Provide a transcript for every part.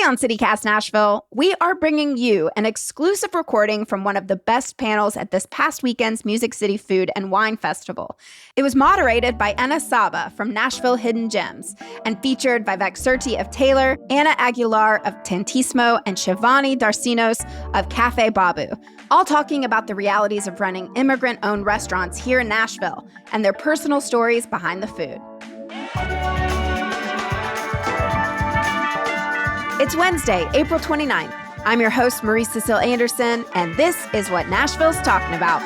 on CityCast Nashville, we are bringing you an exclusive recording from one of the best panels at this past weekend's Music City Food and Wine Festival. It was moderated by Anna Saba from Nashville Hidden Gems and featured Vivek Surti of Taylor, Anna Aguilar of Tantismo, and Shivani Darcinos of Cafe Babu, all talking about the realities of running immigrant-owned restaurants here in Nashville and their personal stories behind the food. It's Wednesday, April 29th. I'm your host, Marie Cecile Anderson, and this is what Nashville's talking about.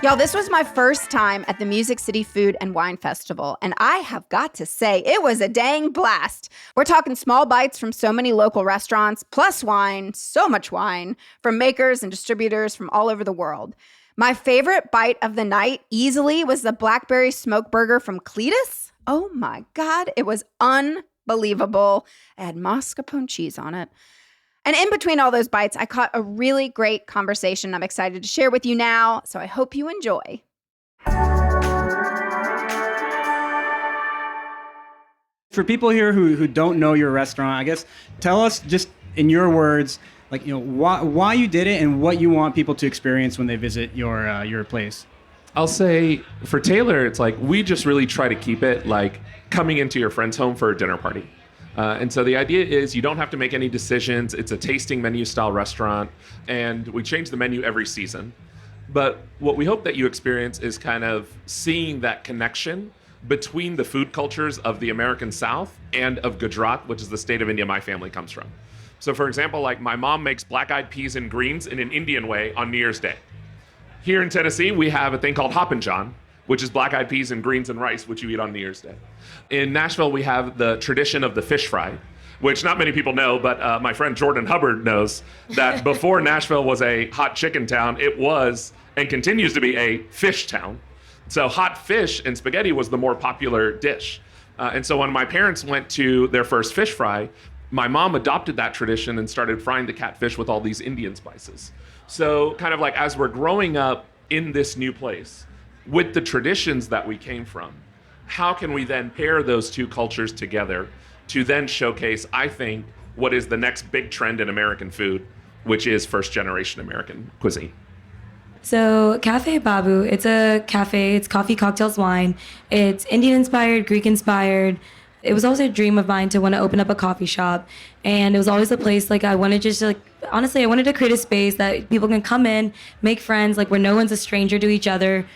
Y'all, this was my first time at the Music City Food and Wine Festival, and I have got to say, it was a dang blast. We're talking small bites from so many local restaurants, plus wine, so much wine, from makers and distributors from all over the world. My favorite bite of the night easily was the blackberry smoke burger from Cletus. Oh my God, it was unbelievable. It had mascarpone cheese on it. And in between all those bites, I caught a really great conversation I'm excited to share with you now, so I hope you enjoy. For people here who don't know your restaurant, I guess, tell us just in your words, like, you know, why you did it and what you want people to experience when they visit your place. I'll say for Taylor, it's like we just really try to keep it like coming into your friend's home for a dinner party. And so the idea is you don't have to make any decisions. It's a tasting menu style restaurant, and we change the menu every season. But what we hope that you experience is kind of seeing that connection between the food cultures of the American South and of Gujarat, which is the state of India my family comes from. So for example, like my mom makes black-eyed peas and greens in an Indian way on New Year's Day. Here in Tennessee, we have a thing called Hop and John, which is black-eyed peas and greens and rice, which you eat on New Year's Day. In Nashville, we have the tradition of the fish fry, which not many people know, but my friend Jordan Hubbard knows that before Nashville was a hot chicken town, it was and continues to be a fish town. So hot fish and spaghetti was the more popular dish. And so when my parents went to their first fish fry, my mom adopted that tradition and started frying the catfish with all these Indian spices. So kind of like as we're growing up in this new place, with the traditions that we came from, how can we then pair those two cultures together to then showcase, I think, what is the next big trend in American food, which is first generation American cuisine. So Cafe Babu, it's a cafe, it's coffee, cocktails, wine. It's Indian inspired, Greek inspired. It was always a dream of mine to want to open up a coffee shop. And it was always a place like I wanted honestly, I wanted to create a space that people can come in, make friends, like where no one's a stranger to each other.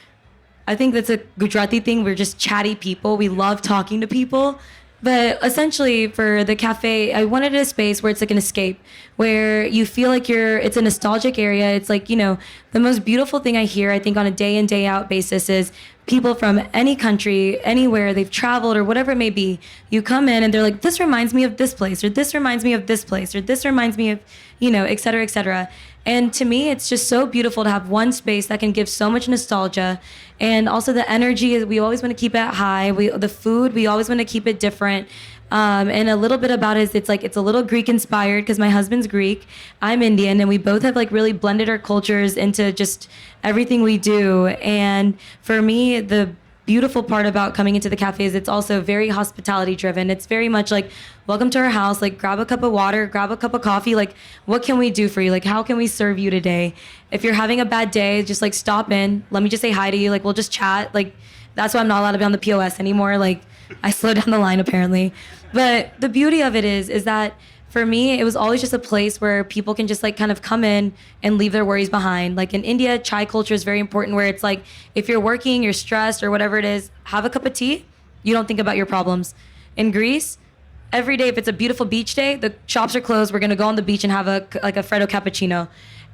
I think that's a Gujarati thing. We're just chatty people. We love talking to people. But essentially for the cafe, I wanted a space where it's like an escape, where you feel like it's a nostalgic area. It's like, you know, the most beautiful thing I hear, I think on a day in, day out basis is people from any country, anywhere they've traveled or whatever it may be. You come in and they're like, this reminds me of this place, or this reminds me of this place, or this reminds me of, you know, et cetera, et cetera. And to me, it's just so beautiful to have one space that can give so much nostalgia. And also the energy, we always want to keep it high. The food, we always want to keep it different. And a little bit about it is it's a little Greek inspired because my husband's Greek, I'm Indian, and we both have like really blended our cultures into just everything we do. And for me, the beautiful part about coming into the cafe is it's also very hospitality driven. It's very much like, welcome to our house, like grab a cup of water, grab a cup of coffee, like what can we do for you? Like how can we serve you today? If you're having a bad day, just like stop in, let me just say hi to you, like we'll just chat. Like that's why I'm not allowed to be on the POS anymore. Like I slowed down the line apparently. But the beauty of it is that for me, it was always just a place where people can just like kind of come in and leave their worries behind. Like in India, chai culture is very important, where it's like, if you're working, you're stressed or whatever it is, have a cup of tea. You don't think about your problems. In Greece, every day, if it's a beautiful beach day, the shops are closed. We're going to go on the beach and have a Freddo cappuccino.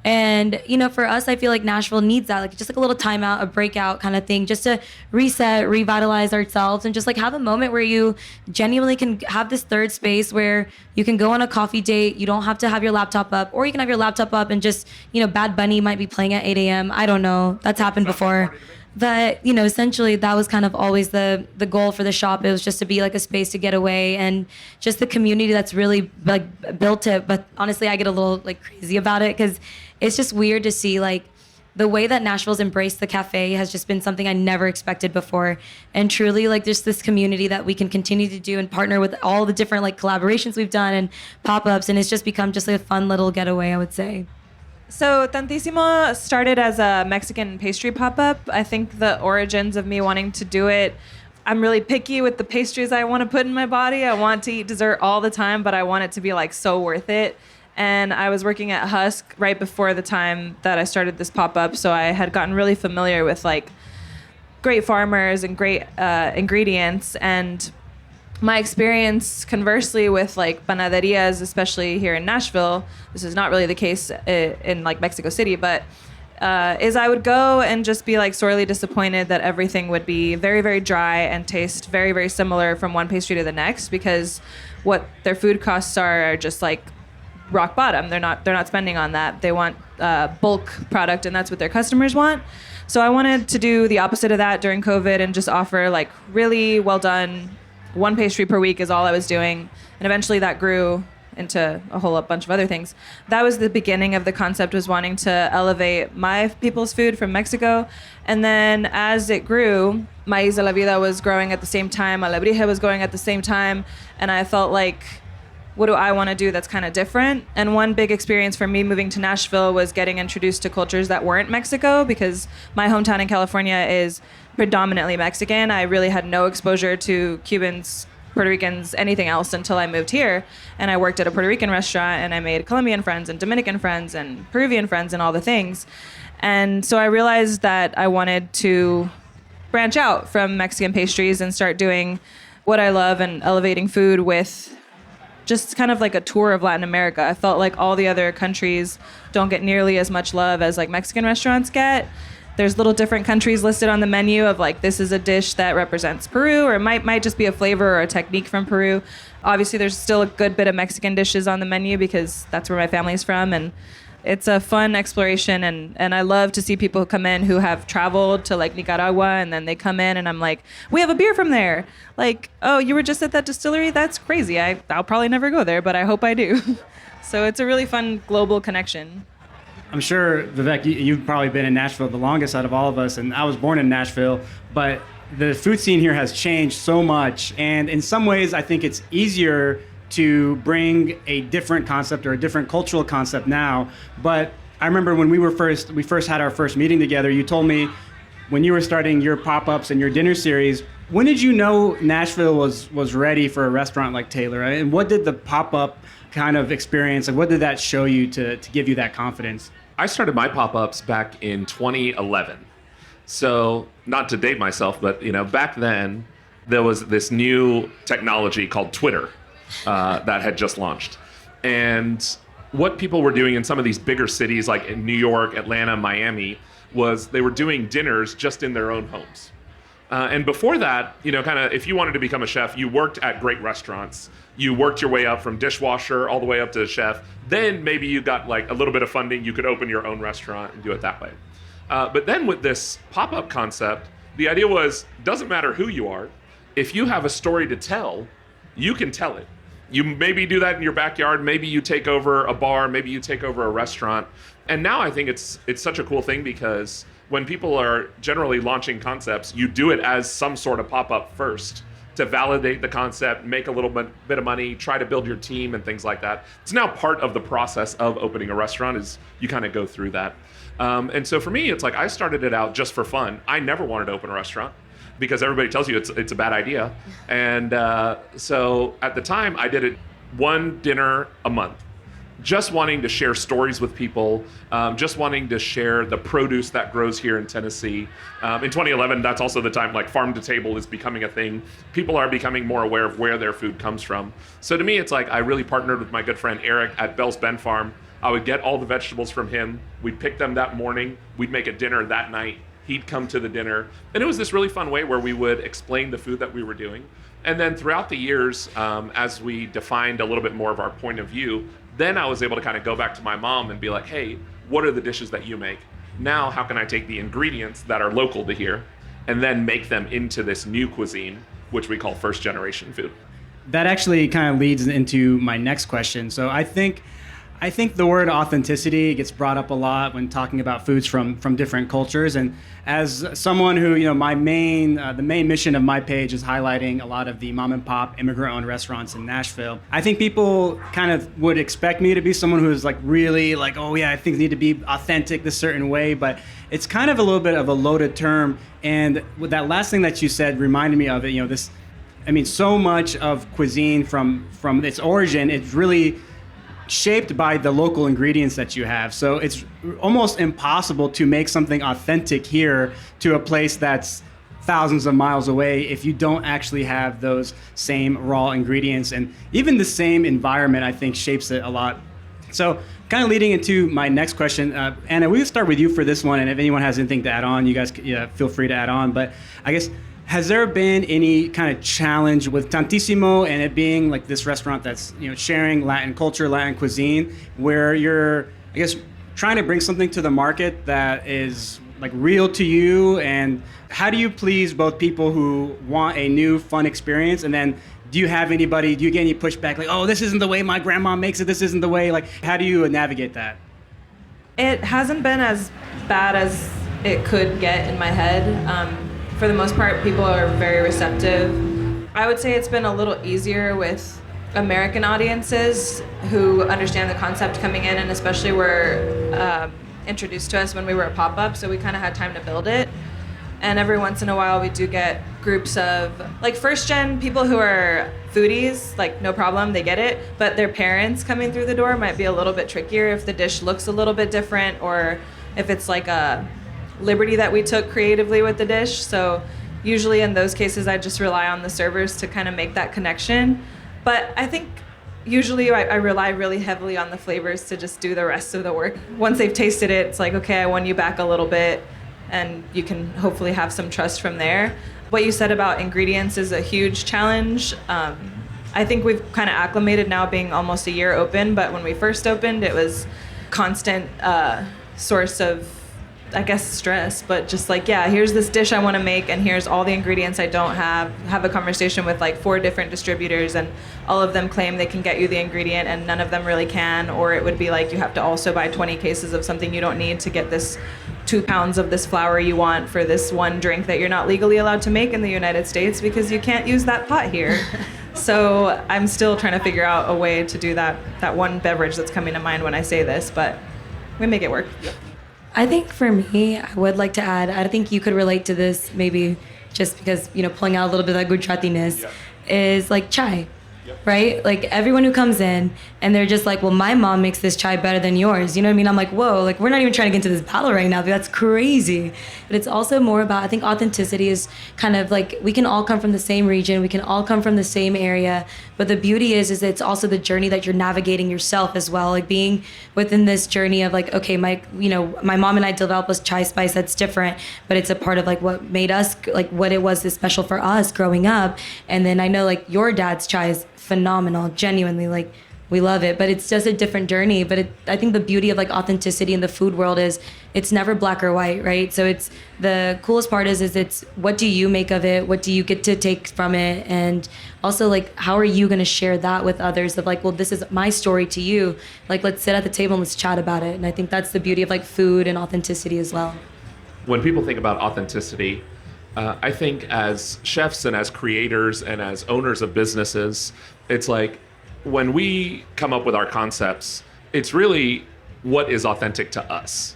And, you know, for us, I feel like Nashville needs that, like just like a little timeout, a breakout kind of thing, just to reset, revitalize ourselves, and just like have a moment where you genuinely can have this third space where you can go on a coffee date. You don't have to have your laptop up, or you can have your laptop up and just, you know, Bad Bunny might be playing at 8 a.m. I don't know. That's happened before. But, you know, essentially that was kind of always the goal for the shop. It was just to be like a space to get away, and just the community that's really like built it. But honestly, I get a little like crazy about it because it's just weird to see like the way that Nashville's embraced the cafe has just been something I never expected before. And truly, like, there's this community that we can continue to do and partner with all the different like collaborations we've done and pop-ups, and it's just become just like a fun little getaway, I would say. So Tantissimo started as a Mexican pastry pop-up. I think the origins of me wanting to do it, I'm really picky with the pastries I want to put in my body. I want to eat dessert all the time, but I want it to be like so worth it. And I was working at Husk right before the time that I started this pop-up, so I had gotten really familiar with like great farmers and great ingredients. And my experience, conversely, with like panaderias, especially here in Nashville, this is not really the case in like Mexico City, but is I would go and just be like sorely disappointed that everything would be very, very dry and taste very, very similar from one pastry to the next, because what their food costs are just like rock bottom. They're not spending on that. They want bulk product, and that's what their customers want. So I wanted to do the opposite of that during COVID and just offer like really well done one pastry per week is all I was doing. And eventually that grew into a whole bunch of other things. That was the beginning of the concept, was wanting to elevate my people's food from Mexico. And then as it grew, Maíz de la Vida was growing at the same time, Alebrije was growing at the same time. And I felt like, what do I want to do that's kind of different? And one big experience for me moving to Nashville was getting introduced to cultures that weren't Mexico, because my hometown in California is predominantly Mexican. I really had no exposure to Cubans, Puerto Ricans, anything else until I moved here. And I worked at a Puerto Rican restaurant, and I made Colombian friends and Dominican friends and Peruvian friends and all the things. And so I realized that I wanted to branch out from Mexican pastries and start doing what I love and elevating food with just kind of like a tour of Latin America. I felt like all the other countries don't get nearly as much love as like Mexican restaurants get. There's little different countries listed on the menu of like, this is a dish that represents Peru, or it might just be a flavor or a technique from Peru. Obviously, there's still a good bit of Mexican dishes on the menu because that's where my family's from, and it's a fun exploration. And I love to see people come in who have traveled to like Nicaragua, and then they come in and I'm like, we have a beer from there. Like, oh, you were just at that distillery? That's crazy. I'll probably never go there, but I hope I do. So it's a really fun global connection. I'm sure, Vivek, you've probably been in Nashville the longest out of all of us, and I was born in Nashville, but the food scene here has changed so much, and in some ways I think it's easier to bring a different concept or a different cultural concept now. But I remember when we first had our first meeting together, you told me when you were starting your pop-ups and your dinner series, when did you know Nashville was ready for a restaurant like Taylor? And what did the pop-up kind of experience, like what did that show you to give you that confidence? I started my pop-ups back in 2011. So not to date myself, but back then there was this new technology called Twitter that had just launched. And what people were doing in some of these bigger cities like in New York, Atlanta, Miami, was they were doing dinners just in their own homes. And before that, kind of if you wanted to become a chef, you worked at great restaurants. You worked your way up from dishwasher all the way up to chef. Then maybe you got like a little bit of funding. You could open your own restaurant and do it that way. But then with this pop-up concept, the idea was, doesn't matter who you are. If you have a story to tell, you can tell it. You maybe do that in your backyard. Maybe you take over a bar. Maybe you take over a restaurant. And now I think it's such a cool thing, because when people are generally launching concepts, you do it as some sort of pop-up first to validate the concept, make a little bit of money, try to build your team and things like that. It's now part of the process of opening a restaurant, is you kind of go through that. And so for me, it's like I started it out just for fun. I never wanted to open a restaurant because everybody tells you it's a bad idea. And so at the time, I did it one dinner a month, just wanting to share stories with people, just wanting to share the produce that grows here in Tennessee. In 2011, that's also the time like farm to table is becoming a thing. People are becoming more aware of where their food comes from. So to me, it's like I really partnered with my good friend Eric at Bell's Bend Farm. I would get all the vegetables from him. We'd pick them that morning. We'd make a dinner that night. He'd come to the dinner. And it was this really fun way where we would explain the food that we were doing. And then throughout the years, as we defined a little bit more of our point of view, then I was able to kind of go back to my mom and be like, hey, what are the dishes that you make? Now, how can I take the ingredients that are local to here and then make them into this new cuisine, which we call first generation food? That actually kind of leads into my next question. So I think I think the word authenticity gets brought up a lot when talking about foods from different cultures. And as someone who, the main mission of my page is highlighting a lot of the mom and pop immigrant-owned restaurants in Nashville. I think people kind of would expect me to be someone who's like really like, oh yeah, things need to be authentic this certain way, but it's kind of a little bit of a loaded term. And with that last thing that you said reminded me of it. So much of cuisine from its origin, it's really shaped by the local ingredients that you have. So it's almost impossible to make something authentic here to a place that's thousands of miles away if you don't actually have those same raw ingredients. And even the same environment, I think, shapes it a lot. So kind of leading into my next question, Anna, we'll start with you for this one. And if anyone has anything to add on, you guys feel free to add on. But I guess, has there been any kind of challenge with Tantissimo and it being like this restaurant that's sharing Latin culture, Latin cuisine, where you're, I guess, trying to bring something to the market that is like real to you? And how do you please both people who want a new fun experience, and then do you get any pushback like, oh, this isn't the way my grandma makes it, this isn't the way, like how do you navigate that? It hasn't been as bad as it could get in my head. For the most part, people are very receptive. I would say it's been a little easier with American audiences who understand the concept coming in, and especially were introduced to us when we were a pop-up, so we kind of had time to build it. And every once in a while, we do get groups of like first-gen people who are foodies, like no problem, they get it, but their parents coming through the door might be a little bit trickier if the dish looks a little bit different, or if it's like a liberty that we took creatively with the dish. So usually in those cases, I just rely on the servers to kind of make that connection. But I think usually I rely really heavily on the flavors to just do the rest of the work. Once they've tasted it, it's like, okay, I won you back a little bit, and you can hopefully have some trust from there. What you said about ingredients is a huge challenge. I think we've kind of acclimated now being almost a year open, but when we first opened, it was constant source of, I guess, stress, but just like, yeah, here's this dish I want to make, and here's all the ingredients I don't have a conversation with like 4 different distributors, and all of them claim they can get you the ingredient and none of them really can, or it would be like you have to also buy 20 cases of something you don't need to get this 2 pounds of this flour you want for this one drink that you're not legally allowed to make in the United States because you can't use that pot here. So I'm still trying to figure out a way to do that one beverage that's coming to mind when I say this, but we make it work. I think for me, I would like to add, I think you could relate to this maybe just because, pulling out a little bit of that Gujaratiness is like chai, right? Like everyone who comes in and they're just like, well, my mom makes this chai better than yours. You know what I mean? I'm like, whoa, like we're not even trying to get into this battle right now. That's crazy. But it's also more about, I think authenticity is kind of like, we can all come from the same region. We can all come from the same area. But the beauty is it's also the journey that you're navigating yourself as well. Like being within this journey of like, okay, my mom and I developed this chai spice that's different, but it's a part of like what made us, like what it was that's special for us growing up. And then I know like your dad's chai is phenomenal, genuinely, like we love it, but it's just a different journey. But I think the beauty of like authenticity in the food world is it's never black or white, right? So it's the coolest part is it's what do you make of it? What do you get to take from it? And also like, how are you going to share that with others of like, well, this is my story to you. Like, let's sit at the table and let's chat about it. And I think that's the beauty of like food and authenticity as well. When people think about authenticity, I think as chefs and as creators and as owners of businesses, it's like when we come up with our concepts, it's really what is authentic to us.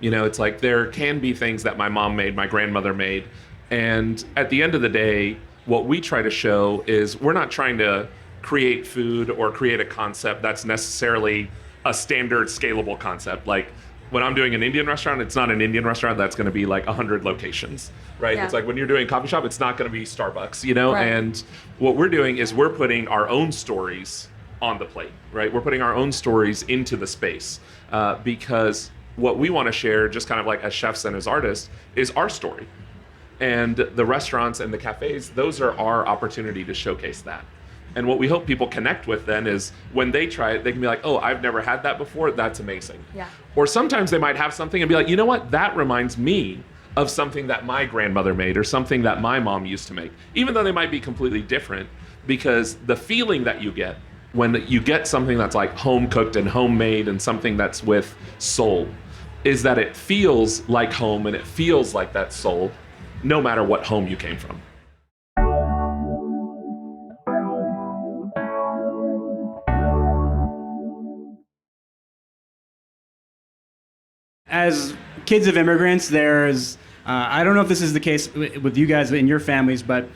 It's like there can be things that my mom made, my grandmother made. And at the end of the day, what we try to show is we're not trying to create food or create a concept that's necessarily a standard scalable concept. Like when I'm doing an Indian restaurant, it's not an Indian restaurant that's going to be like 100 locations, right? Yeah. It's like when you're doing a coffee shop, it's not going to be Starbucks, Right. And what we're doing is we're putting our own stories on the plate, right? We're putting our own stories into the space because what we want to share, just kind of like as chefs and as artists, is our story. And the restaurants and the cafes, those are our opportunity to showcase that. And what we hope people connect with then is when they try it, they can be like, oh, I've never had that before. That's amazing. Yeah. Or sometimes they might have something and be like, you know what? That reminds me of something that my grandmother made or something that my mom used to make, even though they might be completely different, because the feeling that you get when you get something that's like home cooked and homemade and something that's with soul, is that it feels like home and it feels like that soul, no matter what home you came from. As kids of immigrants, there's, I don't know if this is the case with you guys in your families, but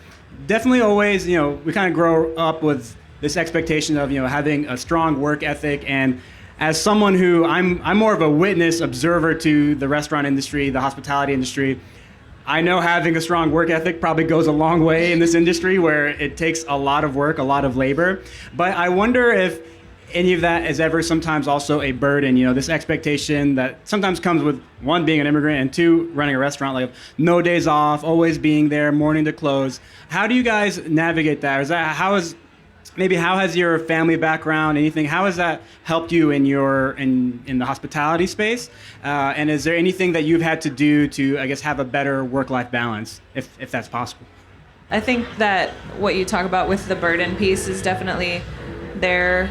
definitely always, we kind of grow up with this expectation of, having a strong work ethic. And as someone who, I'm more of a witness, observer to the restaurant industry, the hospitality industry, I know having a strong work ethic probably goes a long way in this industry where it takes a lot of work, a lot of labor. But I wonder if any of that is ever sometimes also a burden, this expectation that sometimes comes with, one, being an immigrant, and two, running a restaurant, like no days off, always being there, morning to close. How do you guys navigate that? How has your family background, anything, how has that helped you in the hospitality space? And is there anything that you've had to do to, I guess, have a better work-life balance, if that's possible? I think that what you talk about with the burden piece is definitely there.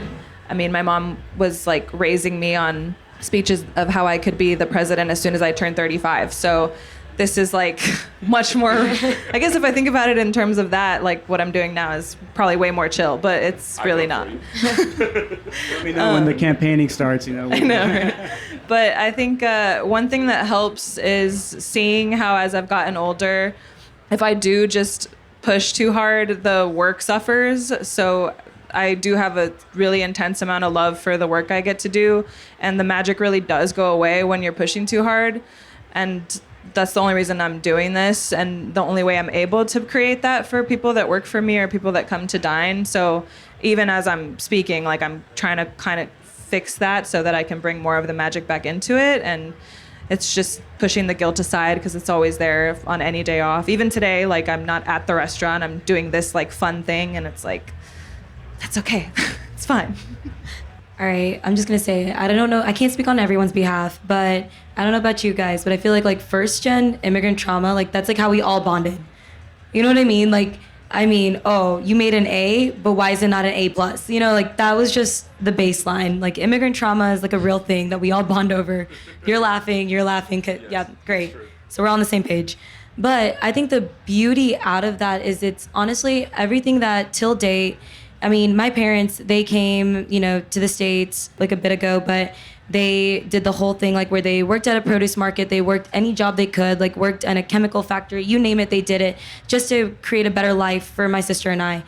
I mean, my mom was like raising me on speeches of how I could be the president as soon as I turned 35. So this is like much more, I guess if I think about it in terms of that, like what I'm doing now is probably way more chill, but it's really not. Let me know when the campaigning starts, I know, right? But I think one thing that helps is seeing how as I've gotten older, if I do just push too hard, the work suffers. So I do have a really intense amount of love for the work I get to do, and the magic really does go away when you're pushing too hard. And that's the only reason I'm doing this, and the only way I'm able to create that for people that work for me or people that come to dine. So even as I'm speaking, like I'm trying to kind of fix that so that I can bring more of the magic back into it. And it's just pushing the guilt aside because it's always there on any day off. Even today, like I'm not at the restaurant, I'm doing this like fun thing, and it's like, that's okay. It's fine. All right, I'm just gonna say, I don't know, I can't speak on everyone's behalf, but I don't know about you guys, but I feel like first gen immigrant trauma, like that's like how we all bonded. You know what I mean? Oh, you made an A, but why is it not an A plus? Like that was just the baseline. Like immigrant trauma is like a real thing that we all bond over. You're laughing, yeah, great. So we're all on the same page. But I think the beauty out of that is it's honestly everything that till date, I mean, my parents, they came, to the States like a bit ago, but they did the whole thing, like where they worked at a produce market, they worked any job they could, like worked in a chemical factory, you name it, they did it just to create a better life for my sister and I.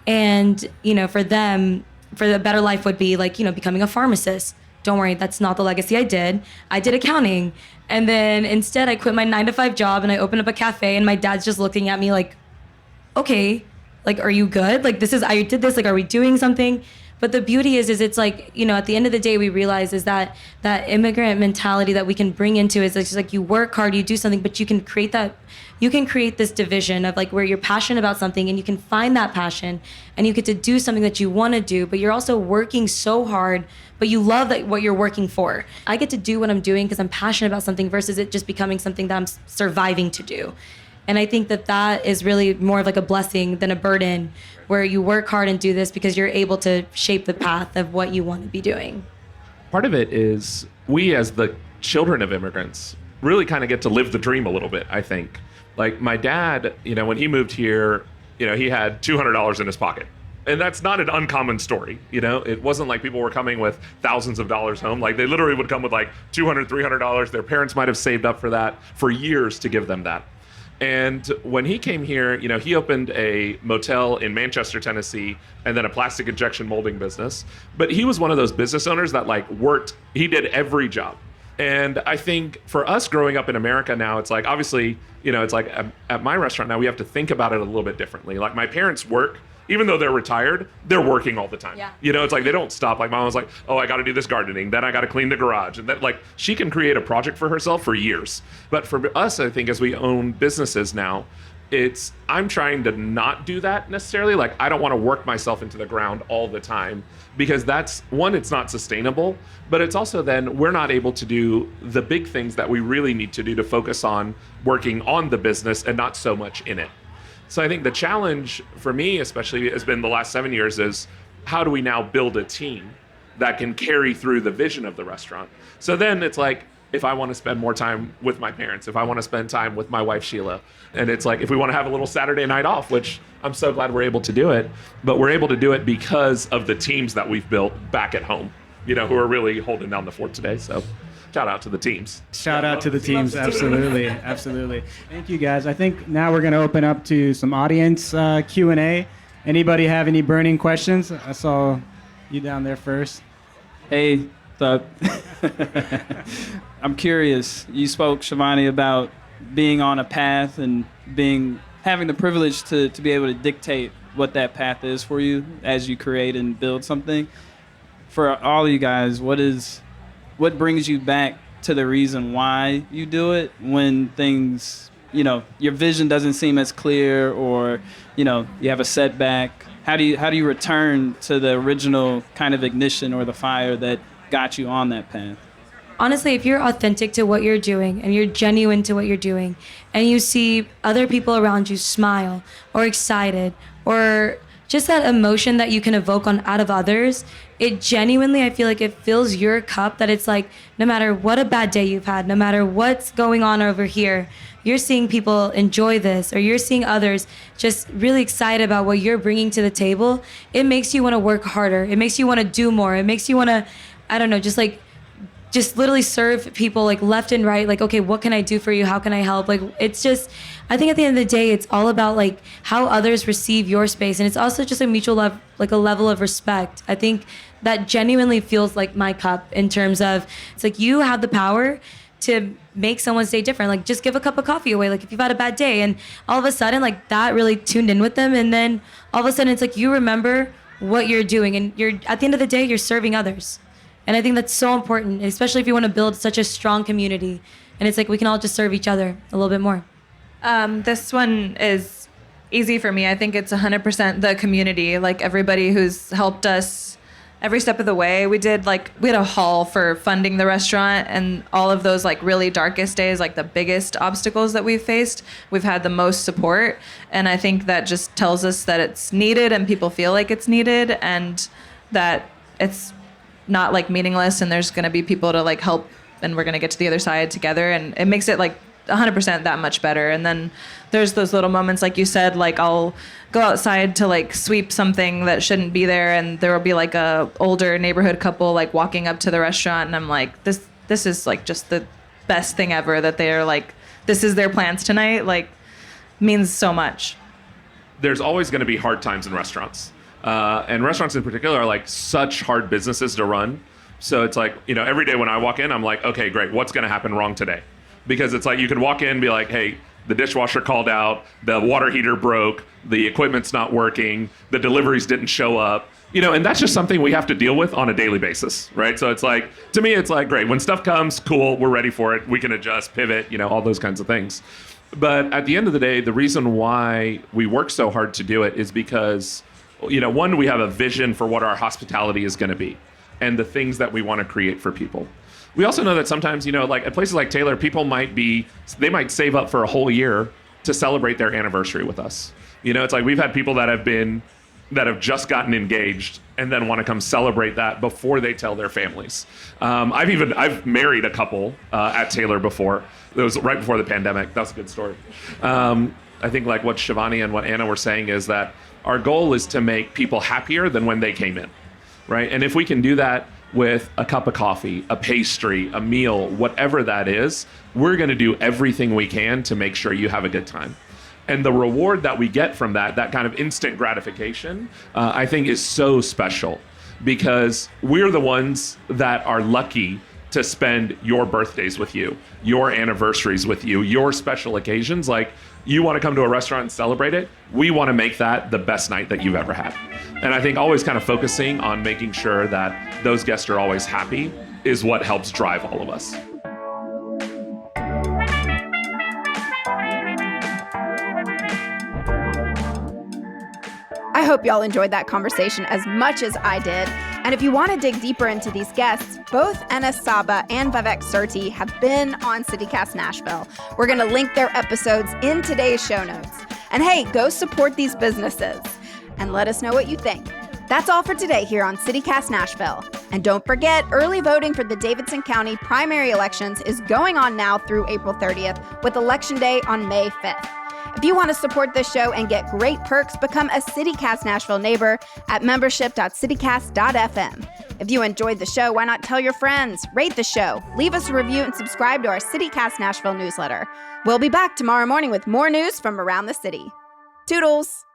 And, for them, for the better life would be like, becoming a pharmacist. Don't worry, that's not the legacy I did. I did accounting. And then instead I quit my 9-to-5 job and I opened up a cafe, and my dad's just looking at me like, okay, like, are you good? Like, I did this, like, are we doing something? But the beauty is it's like, at the end of the day, we realize is that immigrant mentality that we can bring into is just like you work hard, you do something, but you can create this division of like where you're passionate about something and you can find that passion and you get to do something that you want to do, but you're also working so hard, but you love what you're working for. I get to do what I'm doing because I'm passionate about something versus it just becoming something that I'm surviving to do. And I think that is really more of like a blessing than a burden, where you work hard and do this because you're able to shape the path of what you want to be doing. Part of it is we as the children of immigrants really kind of get to live the dream a little bit, I think. Like my dad, when he moved here, he had $200 in his pocket. And that's not an uncommon story. It wasn't like people were coming with thousands of dollars home. Like they literally would come with like $200, $300. Their parents might have saved up for that for years to give them that. And when he came here, he opened a motel in Manchester, Tennessee, and then a plastic injection molding business. But he was one of those business owners that he did every job. And I think for us growing up in America now, it's like, obviously, it's like at my restaurant now, we have to think about it a little bit differently. Like my parents work, even though they're retired, they're working all the time. Yeah. It's like they don't stop. Like mom was like, oh, I got to do this gardening. Then I got to clean the garage. And that, like, she can create a project for herself for years. But for us, I think as we own businesses now, I'm trying to not do that necessarily. Like, I don't want to work myself into the ground all the time because that's one, it's not sustainable, but it's also then we're not able to do the big things that we really need to do to focus on working on the business and not so much in it. So I think the challenge for me, especially, has been the last 7 years is how do we now build a team that can carry through the vision of the restaurant? So then it's like, if I want to spend more time with my parents, if I want to spend time with my wife, Sheila, and it's like, if we want to have a little Saturday night off, which I'm so glad we're able to do it, but we're able to do it because of the teams that we've built back at home, who are really holding down the fort today. So shout out to the teams. Shout out to the teams. Absolutely. Absolutely. Thank you, guys. I think now we're going to open up to some audience Q&A. Anybody have any burning questions? I saw you down there first. Hey, what's up? I'm curious. You spoke, Shivani, about being on a path and having the privilege to be able to dictate what that path is for you as you create and build something. For all of you guys, what brings you back to the reason why you do it when things, your vision doesn't seem as clear, or, you have a setback? How do you return to the original kind of ignition or the fire that got you on that path? Honestly, if you're authentic to what you're doing and you're genuine to what you're doing, and you see other people around you smile or excited, or just that emotion that you can evoke out of others, it genuinely, I feel like it fills your cup, that it's like, no matter what a bad day you've had, no matter what's going on over here, you're seeing people enjoy this, or you're seeing others just really excited about what you're bringing to the table. It makes you want to work harder. It makes you want to do more. It makes you want to, I don't know, just literally serve people like left and right. Like, okay, what can I do for you? How can I help? Like, it's just, I think at the end of the day, it's all about like how others receive your space. And it's also just a mutual love, like a level of respect. I think that genuinely feels like my cup, in terms of, it's like you have the power to make someone's day different. Like, just give a cup of coffee away. Like, if you've had a bad day, and all of a sudden, like, that really tuned in with them. And then all of a sudden, it's like you remember what you're doing, and you're, at the end of the day, you're serving others. And I think that's so important, especially if you want to build such a strong community. And it's like we can all just serve each other a little bit more. This one is easy for me. I think it's 100% the community, like everybody who's helped us every step of the way. We had a haul for funding the restaurant, and all of those like really darkest days, like the biggest obstacles that we've faced, we've had the most support. And I think that just tells us that it's needed, and people feel like it's needed, and that it's not like meaningless, and there's going to be people to like help, and we're going to get to the other side together, and it makes it like 100% that much better. And then there's those little moments, like you said, like I'll go outside to like sweep something that shouldn't be there, and there will be like a older neighborhood couple like walking up to the restaurant, and I'm like, this is like just the best thing ever, that they are like, this is their plans tonight, like means so much. There's always going to be hard times in restaurants. And restaurants in particular are like such hard businesses to run. So it's like, every day when I walk in, I'm like, okay, great. What's going to happen wrong today? Because it's like, you could walk in and be like, hey, the dishwasher called out, the water heater broke, the equipment's not working, the deliveries didn't show up, and that's just something we have to deal with on a daily basis, right? So it's like, to me, it's like, great. When stuff comes, cool, we're ready for it. We can adjust, pivot, all those kinds of things. But at the end of the day, the reason why we work so hard to do it is because, one, we have a vision for what our hospitality is going to be and the things that we want to create for people. We also know that sometimes, like at places like Taylor, people might save up for a whole year to celebrate their anniversary with us. It's like we've had people that have just gotten engaged and then want to come celebrate that before they tell their families. I've married a couple at Taylor before. It was right before the pandemic. That's a good story. I think like what Shivani and what Anna were saying is that our goal is to make people happier than when they came in, right? And if we can do that with a cup of coffee, a pastry, a meal, whatever that is, we're going to do everything we can to make sure you have a good time. And the reward that we get from that kind of instant gratification, I think is so special, because we're the ones that are lucky to spend your birthdays with you, your anniversaries with you, your special occasions. Like, you want to come to a restaurant and celebrate it, we want to make that the best night that you've ever had. And I think always kind of focusing on making sure that those guests are always happy is what helps drive all of us. I hope y'all enjoyed that conversation as much as I did. And if you want to dig deeper into these guests, both Enes Saba and Vivek Surti have been on CityCast Nashville. We're going to link their episodes in today's show notes. And hey, go support these businesses and let us know what you think. That's all for today here on CityCast Nashville. And don't forget, early voting for the Davidson County primary elections is going on now through April 30th, with Election Day on May 5th. If you want to support this show and get great perks, become a CityCast Nashville neighbor at membership.citycast.fm. If you enjoyed the show, why not tell your friends? Rate the show, leave us a review, and subscribe to our CityCast Nashville newsletter. We'll be back tomorrow morning with more news from around the city. Toodles!